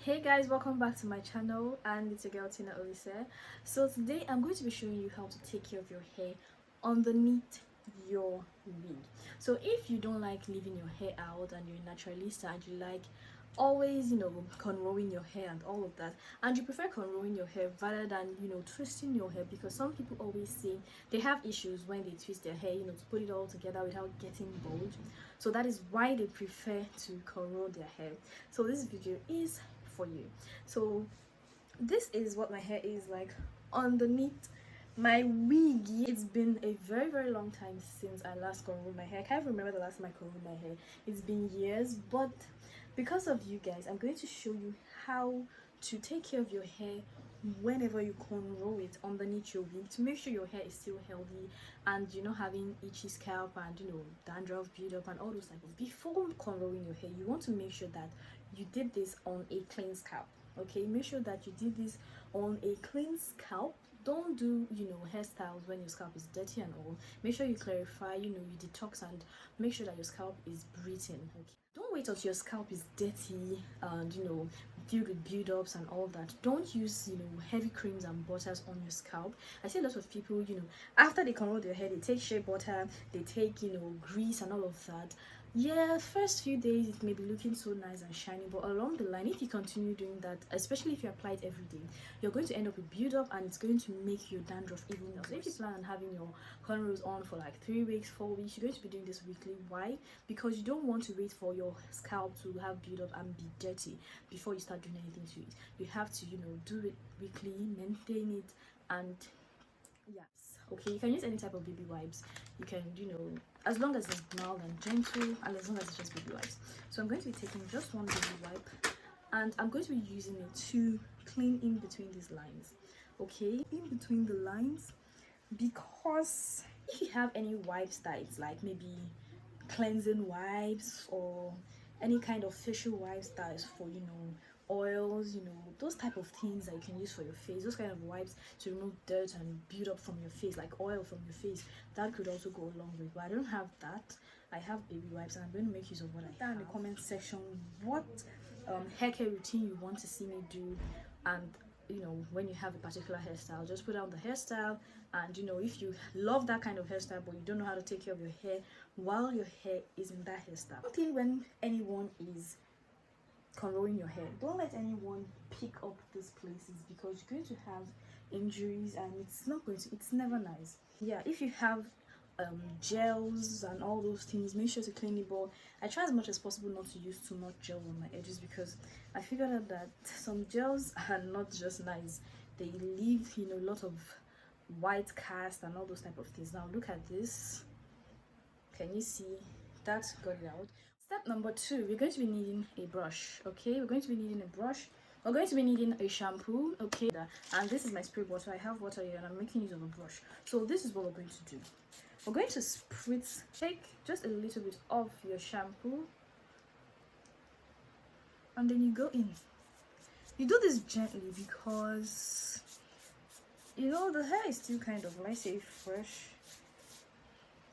Hey guys, welcome back to my channel, and it's your girl Tina Olise. So today I'm going to be showing you how to take care of your hair underneath your wig. So if you don't like leaving your hair out and you're a naturalista and you like always cornrowing your hair and all of that, and you prefer cornrowing your hair rather than twisting your hair, because some people always say they have issues when they twist their hair to put it all together without getting bald. So that is why they prefer to cornrow their hair. So this video is for you. So this is what my hair is like underneath my wig. It's been a very long time since I last cornrowed my hair. I can't remember the last time I cornrowed my hair. It's been years, but because of you guys, I'm going to show you how to take care of your hair whenever you cornrow it underneath your wig, to make sure your hair is still healthy and you're not having itchy scalp and dandruff build up and all those types. Before cornrowing your hair, you want to make sure that you did this on a clean scalp. Okay, make sure that you did this on a clean scalp. Don't do hairstyles when your scalp is dirty and all. Make sure you clarify, you detox, and make sure that your scalp is breathing. Okay, don't wait until your scalp is dirty and filled with build-ups and all that. Don't use heavy creams and butters on your scalp. I see a lot of people, after they cornrow their hair, they take shea butter, they take grease and all of that. Yeah, first few days it may be looking so nice and shiny, but along the line, if you continue doing that, especially if you apply it every day, you're going to end up with build-up and it's going to make your dandruff even worse. So if you plan on having your cornrows on for like 3 weeks, 4 weeks, you're going to be doing this weekly. Why? Because you don't want to wait for your scalp to have build-up and be dirty before you start doing anything to it. You have to do it weekly, maintain it, and yes. Okay, you can use any type of baby wipes. You can as long as it's mild and gentle, and as long as it's just baby wipes. So I'm going to be taking just one baby wipe, and I'm going to be using it to clean in between these lines. Okay, in between the lines, because if you have any wipes that it's like maybe cleansing wipes or any kind of facial wipes that is for oils, those type of things that you can use for your face, those kind of wipes to remove dirt and build up from your face, like oil from your face, that could also go a long way. But I don't have that. I have baby wipes, and I'm going to make use of what I have. Down in the comment section what hair care routine you want to see me do, and when you have a particular hairstyle, just put out the hairstyle. And if you love that kind of hairstyle but you don't know how to take care of your hair while your hair is in that hairstyle, one thing, when anyone is cornrowing your hair, don't let anyone pick up these places, because you're going to have injuries and it's never nice. Yeah, if you have gels and all those things, make sure to clean it. But I try as much as possible not to use too much gel on my edges, because I figured out that some gels are not just nice, they leave a lot of white cast and all those type of things. Now look at this, can you see that got it out? Step number 2, we're going to be needing a brush. Okay, we're going to be needing a brush, we're going to be needing a shampoo. Okay, and this is my spray bottle. I have water here and I'm making use of a brush. So this is what we're going to do. We're going to spritz, take just a little bit of your shampoo, and then you go in. You do this gently because the hair is still kind of, let's say, fresh,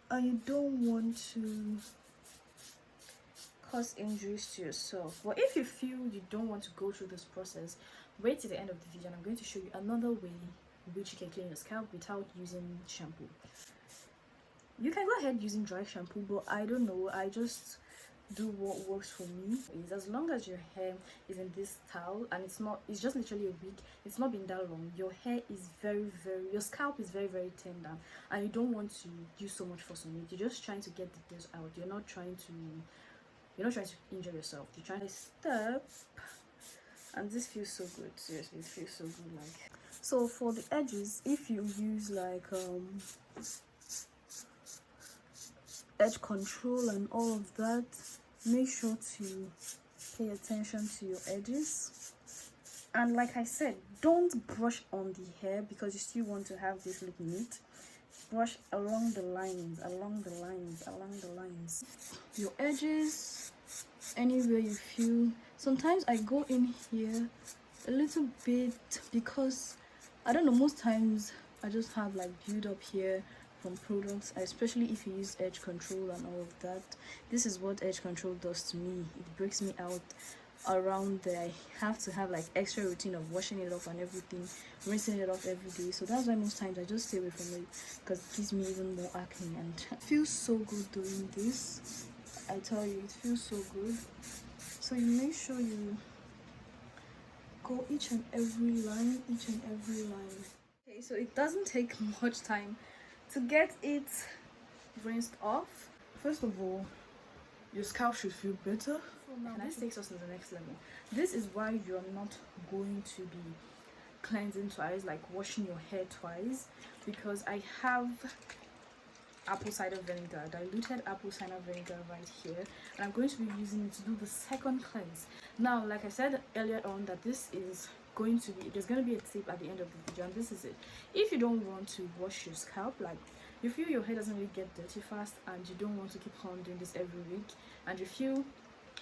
and you don't want to cause injuries to yourself. But if you feel you don't want to go through this process, wait till the end of the video and I'm going to show you another way in which you can clean your scalp without using shampoo. You can go ahead using dry shampoo, but I don't know, I just do what works for me. Is as long as your hair is in this towel and it's just literally a week, it's not been that long, your hair is your scalp is very tender, and you don't want to use so much force on it. You're just trying to get the dirt out. You're not trying to injure yourself. You're trying to step, and this feels so good. Seriously, it feels so good. Like, so for the edges, if you use like edge control and all of that, make sure to pay attention to your edges. And like I said, don't brush on the hair, because you still want to have this look neat. Brush along the lines, your edges, anywhere you feel. Sometimes I go in here a little bit, because I don't know, most times I just have like build up here from products, especially if you use edge control and all of that. This is what edge control does to me. It breaks me out around there. I have to have like extra routine of washing it off and everything, rinsing it off every day. So that's why most times I just stay away from it, because it gives me even more acne. And it feels so good doing this. I tell you, it feels so good. So you make sure you go each and every line, Okay, so it doesn't take much time to get it rinsed off. First of all, your scalp should feel better. So now this takes us to the next level. This is why you're not going to be cleansing twice, like washing your hair twice, because I have apple cider vinegar, diluted apple cider vinegar right here, and I'm going to be using it to do the second cleanse. Now, like I said earlier on, that this is going to be, there's going to be a tip at the end of the video, and this is it. If you don't want to wash your scalp, like you feel your hair doesn't really get dirty fast and you don't want to keep on doing this every week, and you feel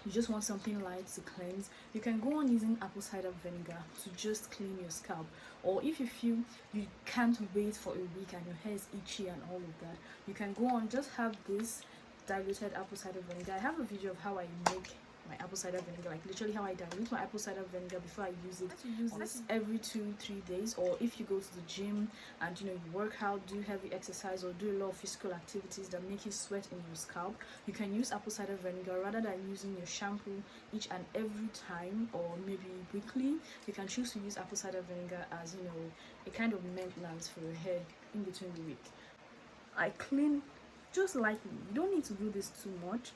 you just want something light to cleanse, you can go on using apple cider vinegar to just clean your scalp. Or if you feel you can't wait for a week and your hair is itchy and all of that, you can go on, just have this diluted apple cider vinegar. I have a video of how I make my apple cider vinegar, like literally how I dilute my apple cider vinegar before I use it. You use this every 2-3 days, or if you go to the gym and you work out, do heavy exercise, or do a lot of physical activities that make you sweat in your scalp, you can use apple cider vinegar rather than using your shampoo each and every time, or maybe weekly. You can choose to use apple cider vinegar as a kind of maintenance for your hair in between the week. I clean just lightly. You don't need to do this too much.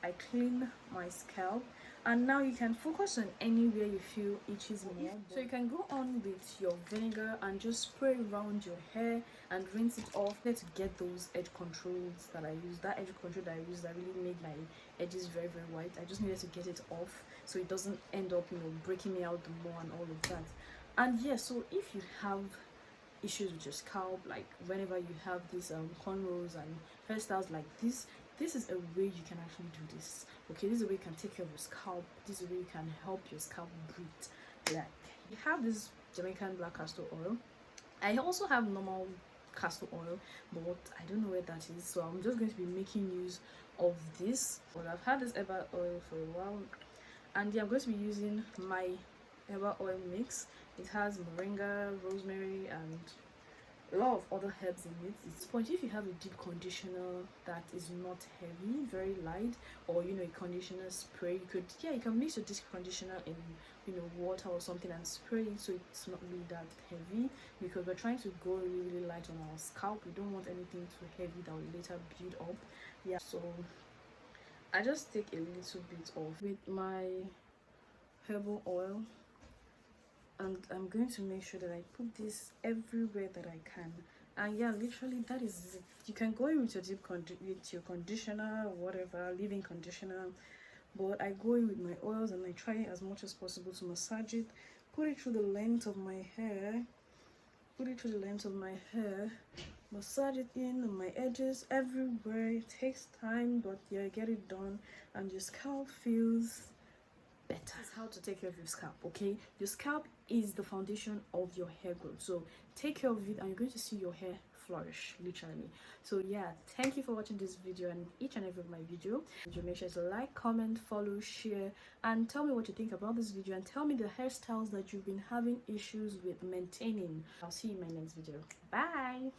I clean my scalp, and now you can focus on anywhere you feel itches more. So you can go on with your vinegar and just spray around your hair and rinse it off there to get those edge controls that I use. That edge control that I use that really made my edges very, very white. I just needed to get it off so it doesn't end up breaking me out the more and all of that. And yeah, so if you have issues with your scalp, like whenever you have these cornrows and hairstyles like this is a way you can actually do this. Okay, this is a way you can take care of your scalp. This is a way you can help your scalp breathe. Like, you have this Jamaican black castor oil. I also have normal castor oil, but I don't know where that is, so I'm just going to be making use of this. Well, I've had this herbal oil for a while, and yeah, I'm going to be using my herbal oil mix. It has moringa, rosemary, and a lot of other herbs in it. At this point, if you have a deep conditioner that is not heavy, very light, or a conditioner spray, you can mix your deep conditioner in water or something and spray it so it's not really that heavy, because we're trying to go really, really light on our scalp. We don't want anything too heavy that will later build up. Yeah, so I just take a little bit off with my herbal oil, and I'm going to make sure that I put this everywhere that I can. And yeah, literally that is it. You can go in with your conditioner, whatever, leave-in conditioner, but I go in with my oils and I try as much as possible to massage it, put it through the length of my hair, massage it in on my edges, everywhere. It takes time, but yeah, get it done and your scalp feels better. That's how to take care of your scalp. Okay, your scalp is the foundation of your hair growth, so take care of it and you're going to see your hair flourish, literally. So yeah, thank you for watching this video and each and every of my video. Make sure to like, comment, follow, share, and tell me what you think about this video, and tell me the hairstyles that you've been having issues with maintaining. I'll see you in my next video. Bye.